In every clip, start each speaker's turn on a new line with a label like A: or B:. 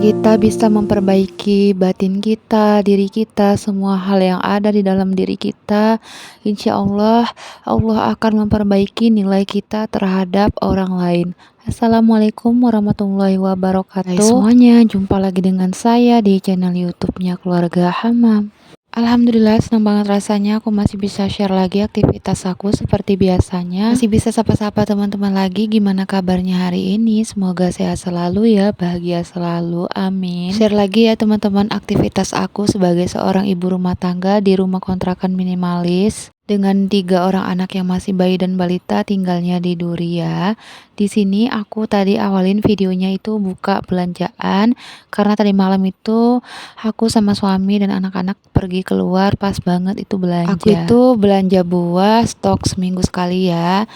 A: kita bisa memperbaiki batin kita, diri kita, semua hal yang ada di dalam diri kita, insya Allah, Allah akan memperbaiki nilai kita terhadap orang lain. Assalamualaikum warahmatullahi wabarakatuh. Hai semuanya, jumpa lagi dengan saya di channel YouTube-nya Keluarga Hammam. Alhamdulillah, senang banget rasanya aku masih bisa share lagi aktivitas aku seperti biasanya. Masih bisa sapa-sapa teman-teman lagi. Gimana kabarnya hari ini? Semoga sehat selalu ya, bahagia selalu, amin. Share lagi ya teman-teman aktivitas aku sebagai seorang ibu rumah tangga di rumah kontrakan minimalis dengan 3 orang anak yang masih bayi dan balita, tinggalnya di Duri ya. Di sini aku tadi awalin videonya itu buka belanjaan karena tadi malam itu aku sama suami dan anak-anak pergi keluar, pas banget itu belanja. Aku itu belanja buah stok seminggu sekali ya.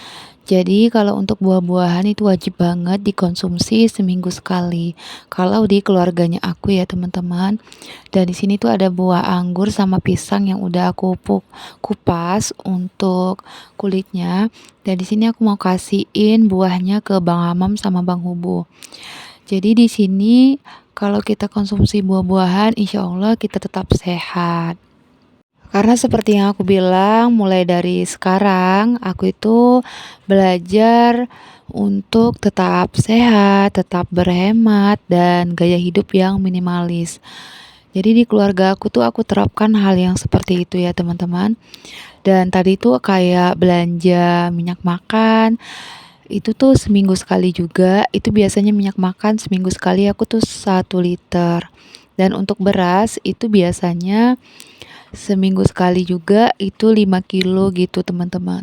A: Jadi kalau untuk buah-buahan itu wajib banget dikonsumsi seminggu sekali. Kalau di keluarganya aku ya teman-teman. Dan di sini tuh ada buah anggur sama pisang yang udah aku kupas untuk kulitnya. Dan di sini aku mau kasihin buahnya ke Bang Hamam sama Bang Hubu. Jadi di sini kalau kita konsumsi buah-buahan, insya Allah kita tetap sehat. Karena seperti yang aku bilang, mulai dari sekarang aku itu belajar untuk tetap sehat, tetap berhemat, dan gaya hidup yang minimalis. Jadi di keluarga aku tuh aku terapkan hal yang seperti itu ya teman-teman. Dan tadi tuh kayak belanja minyak makan, itu tuh seminggu sekali juga. Itu biasanya minyak makan seminggu sekali aku tuh 1 liter. Dan untuk beras itu biasanya seminggu sekali juga, itu 5 kilo gitu teman-teman.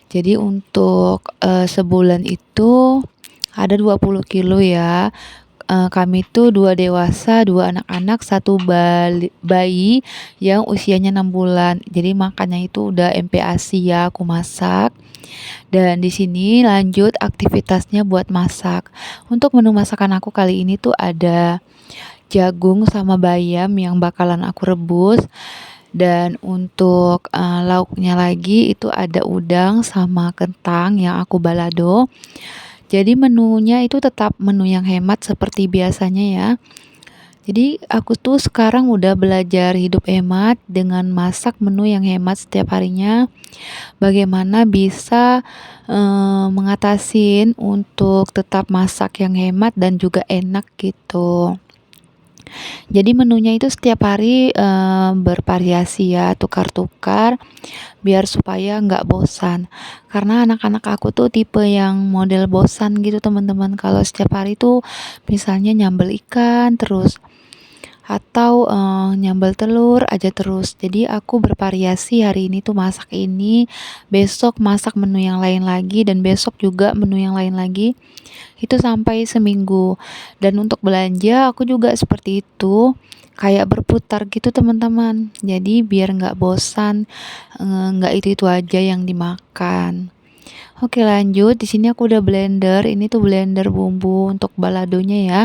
A: Jadi untuk sebulan itu ada 20 kilo ya. Kami tuh 2 dewasa, 2 anak-anak, 1 bayi yang usianya 6 bulan. Jadi makannya itu udah MPASI ya, aku masak. Dan di sini lanjut aktivitasnya buat masak. Untuk menu masakan aku kali ini tuh ada jagung sama bayam yang bakalan aku rebus. Dan untuk lauknya lagi itu ada udang sama kentang yang aku balado. Jadi menunya itu tetap menu yang hemat seperti biasanya ya. Jadi aku tuh sekarang udah belajar hidup hemat dengan masak menu yang hemat setiap harinya. Bagaimana bisa mengatasin untuk tetap masak yang hemat dan juga enak gitu. Jadi menunya itu setiap hari bervariasi ya, tukar-tukar biar supaya nggak bosan. Karena anak-anak aku tuh tipe yang model bosan gitu teman-teman. Kalau setiap hari tuh misalnya nyambel ikan terus atau nyambel telur aja terus. Jadi aku bervariasi, hari ini tuh masak ini, besok masak menu yang lain lagi, dan besok juga menu yang lain lagi. Itu sampai seminggu. Dan untuk belanja aku juga seperti itu, kayak berputar gitu teman-teman. Jadi biar nggak bosan, nggak itu aja yang dimakan. Oke lanjut, di sini aku udah blender. Ini tuh blender bumbu untuk baladonya ya.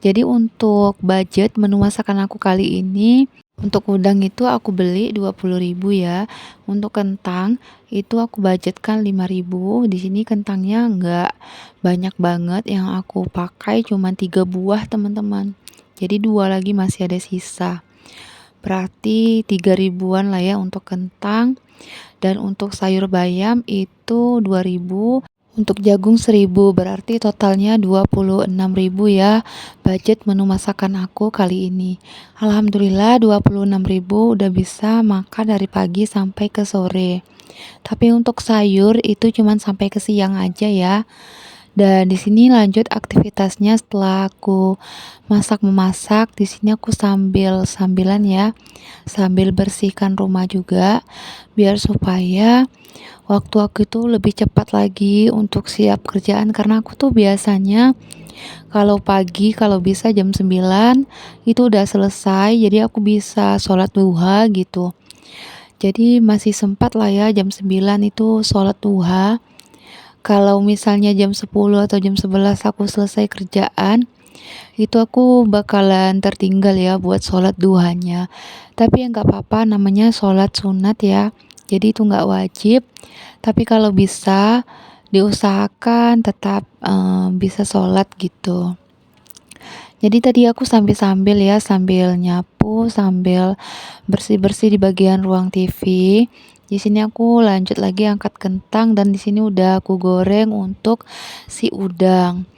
A: Jadi untuk budget menu masakan aku kali ini, untuk udang itu aku beli 20.000 ya. Untuk kentang itu aku budgetkan 5.000. Di sini kentangnya enggak banyak banget, yang aku pakai cuma 3 buah teman-teman. Jadi 2 lagi masih ada sisa. Berarti 3.000-an lah ya untuk kentang. Dan untuk sayur bayam itu 2.000. Untuk jagung 1.000, berarti totalnya 26.000 ya budget menu masakan aku kali ini. Alhamdulillah 26.000 udah bisa makan dari pagi sampai ke sore. Tapi untuk sayur itu cuman sampai ke siang aja ya. Dan di sini lanjut aktivitasnya setelah aku memasak. Di sini aku sambilan ya, sambil bersihkan rumah juga biar supaya waktu aku itu lebih cepat lagi untuk siap kerjaan. Karena aku tuh biasanya kalau pagi kalau bisa jam 9 itu udah selesai, jadi aku bisa sholat duha gitu. Jadi masih sempat lah ya jam 9 itu sholat duha. Kalau misalnya jam 10 atau jam 11 aku selesai kerjaan, itu aku bakalan tertinggal ya buat sholat duhanya. Tapi ya nggak apa-apa, namanya sholat sunat ya. Jadi itu nggak wajib. Tapi kalau bisa diusahakan tetap bisa sholat gitu. Jadi tadi aku sambil-sambil ya, sambil nyapu, sambil bersih-bersih di bagian ruang TV. Di sini aku lanjut lagi angkat kentang dan di sini udah aku goreng untuk si udang.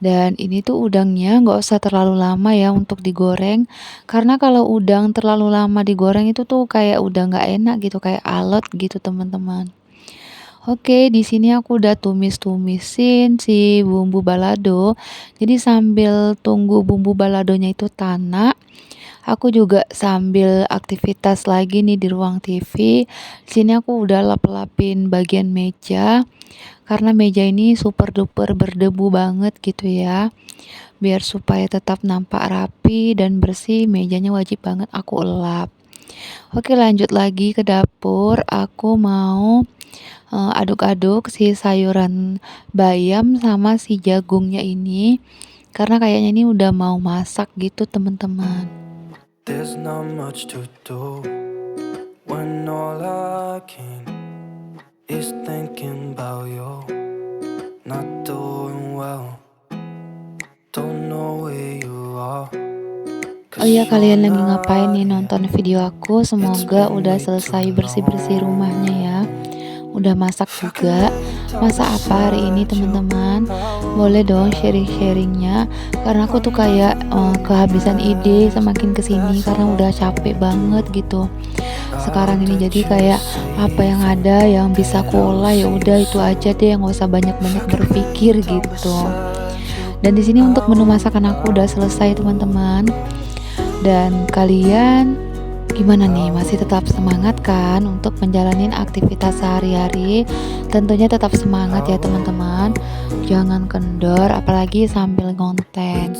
A: Dan ini tuh udangnya nggak usah terlalu lama ya untuk digoreng, karena kalau udang terlalu lama digoreng itu tuh kayak udah nggak enak gitu, kayak alot gitu teman-teman. Oke, di sini aku udah tumis-tumisin si bumbu balado. Jadi sambil tunggu bumbu baladonya itu tanak, aku juga sambil aktivitas lagi nih di ruang TV. Di sini aku udah lap-lapin bagian meja karena meja ini super duper berdebu banget gitu ya. Biar supaya tetap nampak rapi dan bersih, mejanya wajib banget aku lap. Oke, lanjut lagi ke dapur. Aku mau aduk-aduk si sayuran bayam sama si jagungnya ini karena kayaknya ini udah mau masak gitu teman-teman.
B: There's not much to do when all I can is thinking about you. Not doing well, don't know where you are.
A: Oh iya, kalian lagi ngapain nih nonton video aku? Semoga udah selesai bersih-bersih rumahnya ya. Udah masak juga. Masak apa hari ini teman-teman? Boleh dong sharing-sharingnya. Karena aku tuh kayak kehabisan ide semakin kesini karena udah capek banget gitu. Sekarang ini jadi kayak apa yang ada yang bisa aku olah ya udah itu aja deh, nggak usah banyak-banyak berpikir gitu. Dan di sini untuk menu masakan aku udah selesai teman-teman. Dan kalian gimana nih? Masih tetap semangat kan untuk menjalani aktivitas sehari-hari? Tentunya tetap semangat ya teman-teman. Jangan kendor apalagi sambil ngonten.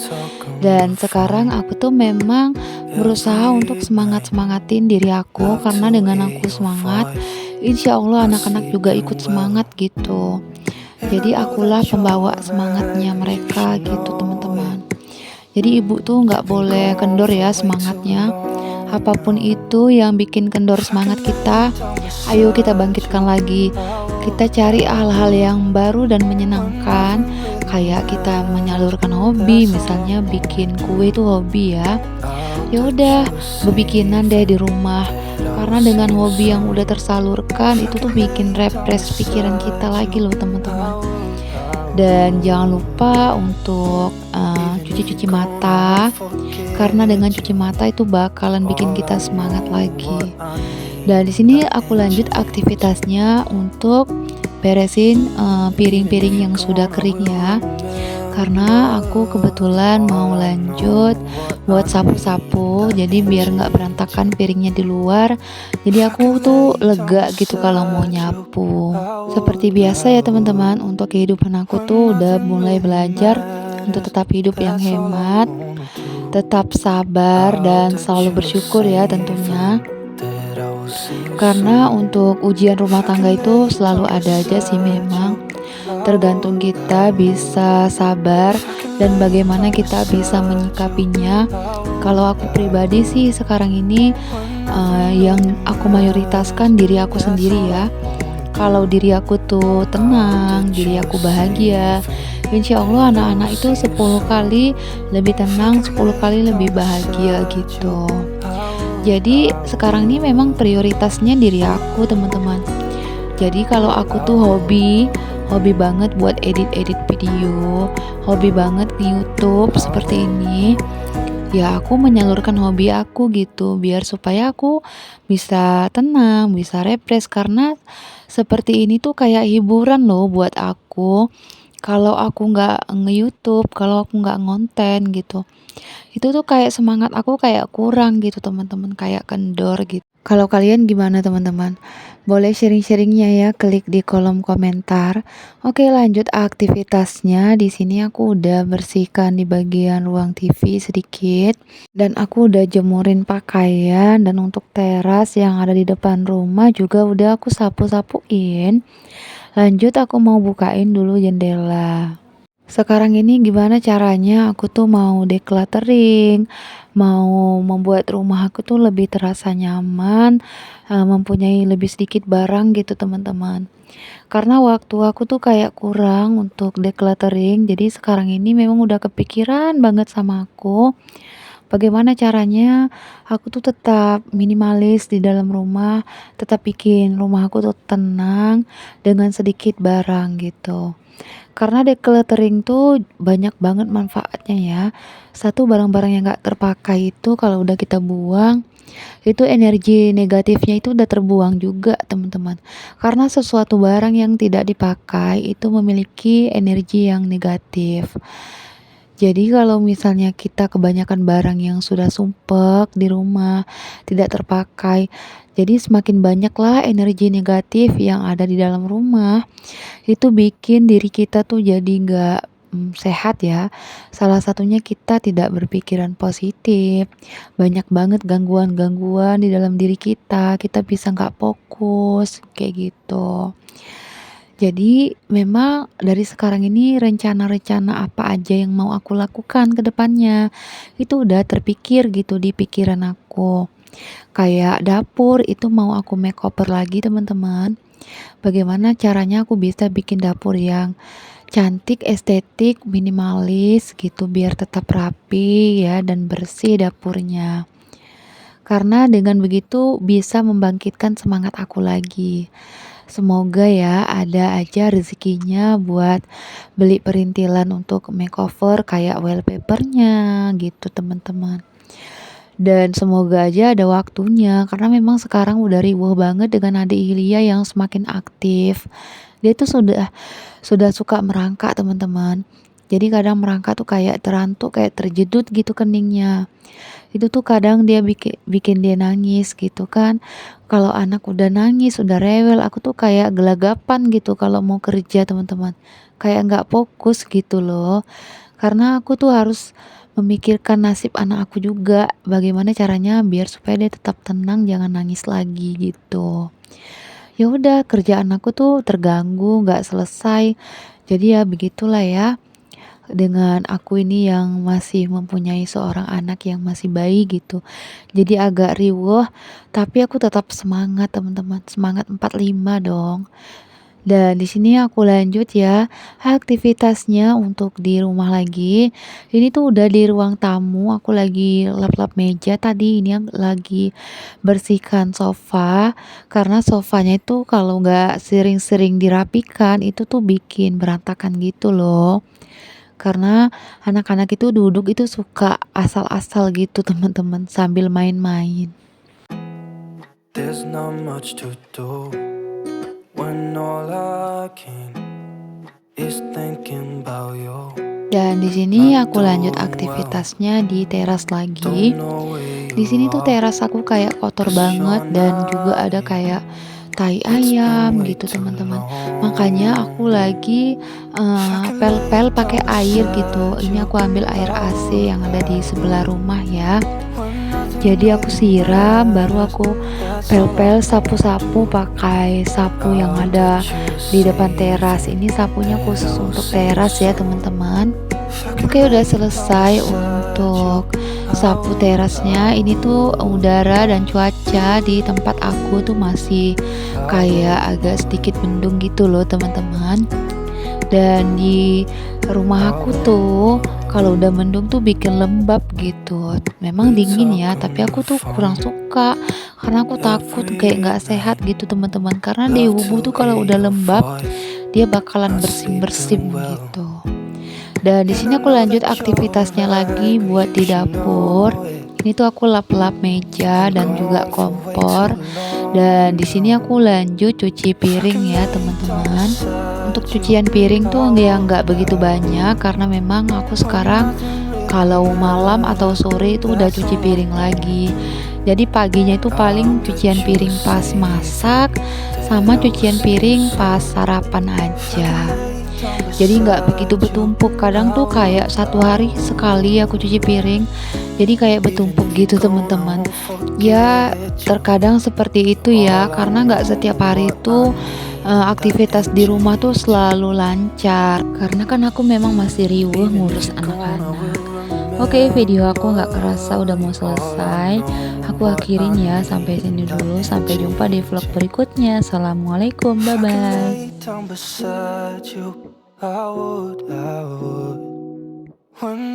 A: Dan sekarang aku tuh memang berusaha untuk semangat-semangatin diri aku karena dengan aku semangat, insya Allah anak-anak juga ikut semangat gitu. Jadi akulah pembawa semangatnya mereka gitu teman-teman. Jadi ibu tuh nggak boleh kendor ya semangatnya. Apapun itu yang bikin kendor semangat kita, ayo kita bangkitkan lagi. Kita cari hal-hal yang baru dan menyenangkan. Kayak kita menyalurkan hobi, misalnya bikin kue itu hobi ya. Ya udah, berbikinan deh di rumah. Karena dengan hobi yang udah tersalurkan itu tuh bikin refresh pikiran kita lagi loh teman-teman. Dan jangan lupa untuk cuci-cuci mata karena dengan cuci mata itu bakalan bikin kita semangat lagi. Dan di sini aku lanjut aktivitasnya untuk beresin piring-piring yang sudah kering ya. Karena aku kebetulan mau lanjut buat sapu-sapu, jadi biar nggak berantakan piringnya di luar. Jadi aku tuh lega gitu kalau mau nyapu. Seperti biasa ya teman-teman, untuk kehidupan aku tuh udah mulai belajar untuk tetap hidup yang hemat, tetap sabar dan selalu bersyukur ya tentunya. Karena untuk ujian rumah tangga itu selalu ada aja sih memang. Tergantung kita bisa sabar dan bagaimana kita bisa menyikapinya. Kalau aku pribadi sih sekarang ini yang aku mayoritaskan diri aku sendiri ya. Kalau diri aku tuh tenang, diri aku bahagia, insya Allah anak-anak itu 10 kali lebih tenang, 10 kali lebih bahagia gitu. Jadi sekarang ini memang prioritasnya diri aku teman-teman. Jadi kalau aku tuh hobi banget buat edit-edit video, hobi banget di YouTube seperti ini. Ya aku menyalurkan hobi aku gitu, biar supaya aku bisa tenang, bisa refresh karena seperti ini tuh kayak hiburan loh buat aku. Kalau aku nggak nge-YouTube, kalau aku nggak ngonten gitu, itu tuh kayak semangat aku kayak kurang gitu teman-teman, kayak kendor gitu. Kalau kalian gimana teman-teman? Boleh sharing-sharingnya ya, klik di kolom komentar. Oke, lanjut aktivitasnya. Di sini aku udah bersihkan di bagian ruang TV sedikit dan aku udah jemurin pakaian dan untuk teras yang ada di depan rumah juga udah aku sapu-sapuin. Lanjut aku mau bukain dulu jendela. Sekarang ini gimana caranya aku tuh mau decluttering, mau membuat rumah aku tuh lebih terasa nyaman, mempunyai lebih sedikit barang gitu teman-teman. Karena waktu aku tuh kayak kurang untuk decluttering, jadi sekarang ini memang udah kepikiran banget sama aku, bagaimana caranya aku tuh tetap minimalis di dalam rumah, tetap bikin rumah aku tuh tenang dengan sedikit barang gitu. Karena decluttering tuh banyak banget manfaatnya ya. Satu, barang-barang yang nggak terpakai itu kalau udah kita buang, itu energi negatifnya itu udah terbuang juga teman-teman. Karena sesuatu barang yang tidak dipakai itu memiliki energi yang negatif. Jadi kalau misalnya kita kebanyakan barang yang sudah sumpek di rumah, tidak terpakai, jadi semakin banyaklah energi negatif yang ada di dalam rumah. Itu bikin diri kita tuh jadi nggak, sehat ya. Salah satunya kita tidak berpikiran positif, banyak banget gangguan-gangguan di dalam diri kita bisa nggak fokus, kayak gitu. Jadi memang dari sekarang ini rencana-rencana apa aja yang mau aku lakukan ke depannya, itu udah terpikir gitu di pikiran aku. Kayak dapur itu mau aku makeover lagi teman-teman. Bagaimana caranya aku bisa bikin dapur yang cantik, estetik, minimalis gitu biar tetap rapi ya dan bersih dapurnya. Karena dengan begitu bisa membangkitkan semangat aku lagi. Semoga ya ada aja rezekinya buat beli perintilan untuk makeover kayak wallpapernya gitu teman-teman. Dan semoga aja ada waktunya karena memang sekarang udah riweuh banget dengan adik Hilya yang semakin aktif. Dia tuh sudah suka merangkak teman-teman. Jadi kadang merangkak tuh kayak terantuk, kayak terjedut gitu keningnya. Itu tuh kadang dia bikin bikin dia nangis gitu kan. Kalau anak udah nangis, udah rewel, aku tuh kayak gelagapan gitu kalau mau kerja teman-teman. Kayak nggak fokus gitu loh. Karena aku tuh harus memikirkan nasib anak aku juga. Bagaimana caranya biar supaya dia tetap tenang, jangan nangis lagi gitu. Ya udah kerjaan aku tuh terganggu, nggak selesai. Jadi ya begitulah ya. Dengan aku ini yang masih mempunyai seorang anak yang masih bayi gitu. Jadi agak riweuh, tapi aku tetap semangat teman-teman, semangat 45 dong. Dan di sini aku lanjut ya, aktivitasnya untuk di rumah lagi. Ini tuh udah di ruang tamu, aku lagi lap-lap meja tadi, ini yang lagi bersihkan sofa. Karena sofanya itu kalau nggak sering-sering dirapikan, itu tuh bikin berantakan gitu loh. Karena anak-anak itu duduk itu suka asal-asal gitu teman-teman sambil main-main.
B: There's not much to do when all I can is thinking about you.
A: Dan di sini aku lanjut aktivitasnya di teras lagi.
B: Don't know where
A: Di sini
B: you
A: tuh
B: are,
A: teras aku kayak kotor
B: 'cause you're
A: banget dan juga
B: not
A: ada
B: here.
A: kayak tai
B: It's been
A: ayam
B: way
A: gitu
B: too
A: teman-teman. Makanya aku
B: long.
A: lagi
B: If I could let
A: pel-pel
B: you
A: pakai air gitu.
B: outside
A: Ini
B: you
A: aku ambil air AC yang ada di sebelah rumah ya.
B: when nothing
A: Jadi aku siram, baru aku
B: that's
A: pel-pel,
B: all
A: sapu-sapu pakai sapu yang
B: I'll
A: ada
B: let you
A: di depan
B: see.
A: teras. Ini sapunya khusus
B: I'll
A: untuk
B: see
A: teras ya
B: so.
A: teman-teman.
B: If I could
A: Oke,
B: let
A: udah
B: you
A: selesai
B: outside you,
A: untuk
B: I
A: sapu
B: would
A: terasnya. Ini tuh udara dan cuaca di tempat aku tuh masih kayak agak sedikit mendung gitu loh teman-teman. Dan di rumah aku tuh kalau udah mendung tuh bikin lembab gitu. Memang dingin ya, tapi aku tuh kurang suka karena aku takut kayak nggak sehat gitu teman-teman. Karena di tubuh tuh kalau udah lembab dia bakalan bersin-bersin gitu. Dan di sini aku lanjut aktivitasnya lagi buat di dapur. Ini tuh aku lap-lap meja dan juga kompor. Dan di sini aku lanjut cuci piring ya teman-teman. Untuk cucian piring tuh dia nggak begitu banyak karena memang aku sekarang kalau malam atau sore itu udah cuci piring lagi. Jadi paginya itu paling cucian piring pas masak sama cucian piring pas sarapan aja. jadi nggak begitu bertumpuk. Kadang tuh kayak 1 hari sekali aku cuci piring, jadi kayak bertumpuk gitu teman-teman. Ya terkadang seperti itu ya, karena nggak setiap hari itu aktivitas di rumah tuh selalu lancar, karena kan aku memang masih riweuh ngurus anak-anak. Oke, video aku nggak kerasa udah mau selesai. Aku akhirin ya sampai sini dulu. Sampai jumpa di vlog berikutnya. Assalamualaikum, bye bye.
B: Down beside you, I would. When